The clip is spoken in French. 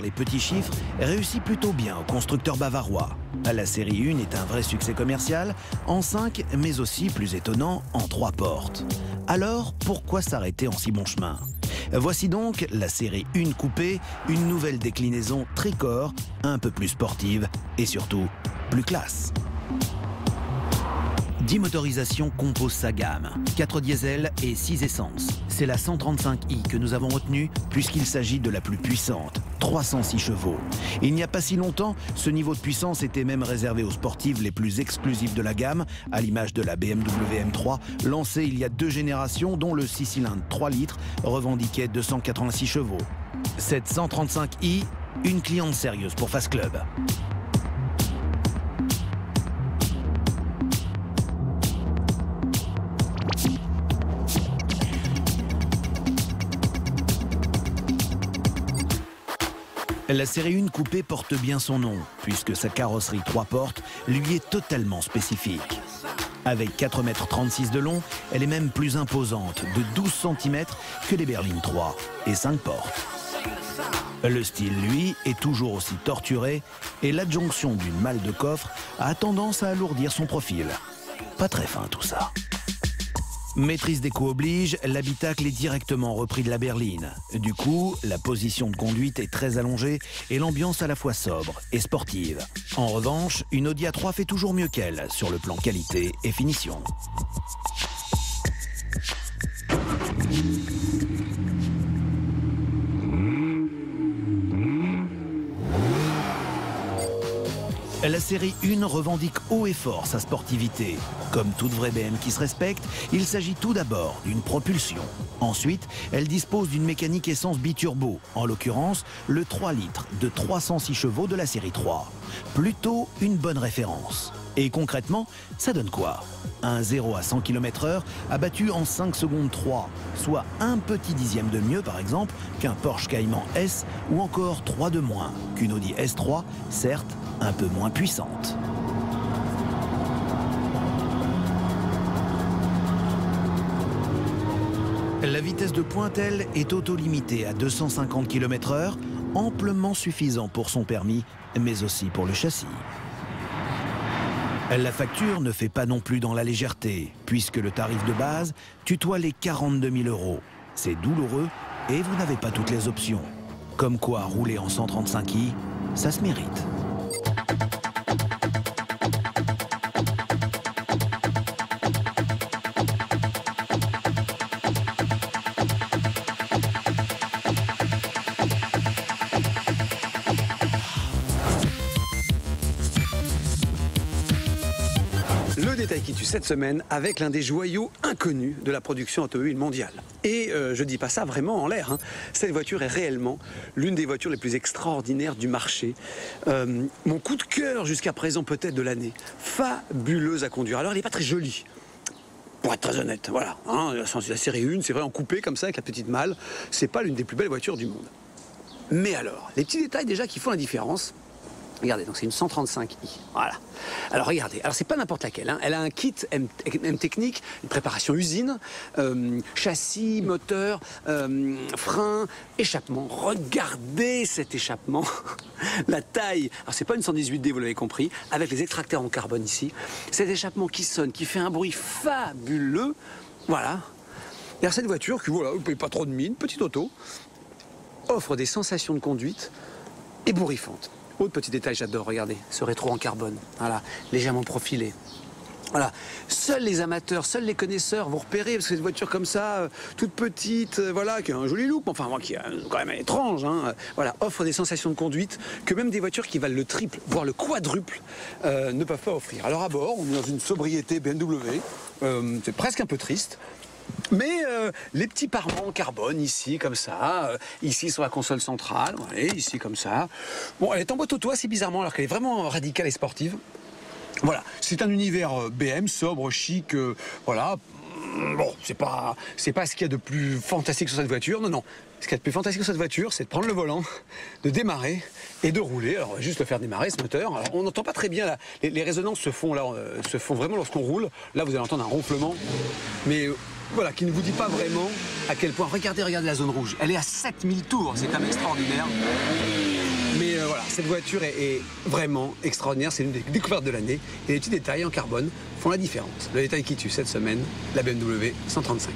Les petits chiffres réussit plutôt bien au constructeur bavarois. La série 1 est un vrai succès commercial, en 5, mais aussi, plus étonnant, en 3 portes. Alors, pourquoi s'arrêter en si bon chemin? Voici donc la série 1 coupée, une nouvelle déclinaison tricorps, un peu plus sportive et surtout plus classe. 10 motorisations composent sa gamme, 4 diesels et 6 essences. C'est la 135i que nous avons retenue puisqu'il s'agit de la plus puissante, 306 chevaux. Il n'y a pas si longtemps, ce niveau de puissance était même réservé aux sportives les plus exclusifs de la gamme, à l'image de la BMW M3, lancée il y a 2 générations, dont le 6 cylindres 3 litres revendiquait 286 chevaux. Cette 135i, une cliente sérieuse pour Fast Club. La série 1 coupée porte bien son nom, puisque sa carrosserie 3 portes lui est totalement spécifique. Avec 4,36 m de long, elle est même plus imposante, de 12 cm que les berlines 3 et 5 portes. Le style, lui, est toujours aussi torturé et l'adjonction d'une malle de coffre a tendance à alourdir son profil. Pas très fin tout ça. Maîtrise d'écho oblige, l'habitacle est directement repris de la berline. Du coup, la position de conduite est très allongée et l'ambiance à la fois sobre et sportive. En revanche, une Audi A3 fait toujours mieux qu'elle sur le plan qualité et finition. La série 1 revendique haut et fort sa sportivité. Comme toute vraie BM qui se respecte, il s'agit tout d'abord d'une propulsion. Ensuite, elle dispose d'une mécanique essence biturbo, en l'occurrence le 3 litres de 306 chevaux de la série 3. Plutôt une bonne référence. Et concrètement, ça donne quoi? Un 0 à 100 km/h abattu en 5 secondes 3, soit un petit dixième de mieux par exemple qu'un Porsche Cayman S ou encore 3 de moins qu'une Audi S3, certes un peu moins puissante. La vitesse de pointe, elle, est auto-limitée à 250 km/h, amplement suffisant pour son permis, mais aussi pour le châssis. La facture ne fait pas non plus dans la légèreté, puisque le tarif de base tutoie les 42 000 €. C'est douloureux et vous n'avez pas toutes les options. Comme quoi, rouler en 135i, ça se mérite. Le détail qui tue cette semaine avec l'un des joyaux inconnus de la production automobile mondiale. Et je dis pas ça vraiment en l'air, hein. Cette voiture est réellement l'une des voitures les plus extraordinaires du marché. Mon coup de cœur jusqu'à présent peut-être de l'année. Fabuleuse à conduire. Alors elle n'est pas très jolie. Pour être très honnête, voilà. Hein, la série 1, c'est vrai, en coupé comme ça avec la petite malle. C'est pas l'une des plus belles voitures du monde. Mais alors, les petits détails déjà qui font la différence. Regardez, donc c'est une 135i, voilà. Alors regardez, alors c'est pas n'importe laquelle, hein. Elle a un kit M technique, une préparation usine, châssis, moteur, frein, échappement. Regardez cet échappement, la taille. Alors c'est pas une 118D, vous l'avez compris, avec les extracteurs en carbone ici. Cet échappement qui sonne, qui fait un bruit fabuleux, voilà. Et alors cette voiture, qui voilà, vous ne payez pas trop de mine, petite auto, offre des sensations de conduite ébouriffantes. Autre petit détail, j'adore, regardez, ce rétro en carbone, voilà, légèrement profilé. Voilà, seuls les amateurs, seuls les connaisseurs vont repérer, parce que cette voiture comme ça, toute petite, voilà, qui a un joli look, enfin, moi, qui est quand même étrange, hein, voilà, offre des sensations de conduite que même des voitures qui valent le triple, voire le quadruple, ne peuvent pas offrir. Alors à bord, on est dans une sobriété BMW, c'est presque un peu triste. Mais les petits parements en carbone ici comme ça, ici sur la console centrale, ouais, ici comme ça. Bon, elle est en boîte auto assez bizarrement alors qu'elle est vraiment radicale et sportive. Voilà, c'est un univers BM, sobre, chic, voilà. Bon, c'est pas ce qu'il y a de plus fantastique sur cette voiture, non. Ce qu'il y a de plus fantastique sur cette voiture, c'est de prendre le volant, de démarrer et de rouler. Alors, on va juste le faire démarrer, ce moteur. Alors, on n'entend pas très bien, là. Les résonances se font vraiment lorsqu'on roule. Là, vous allez entendre un ronflement. Mais voilà, qui ne vous dit pas vraiment à quel point. Regardez la zone rouge. Elle est à 7000 tours, c'est quand même extraordinaire. cette voiture est vraiment extraordinaire. C'est l'une des découvertes de l'année. Et les petits détails en carbone font la différence. Le détail qui tue cette semaine, la BMW 135.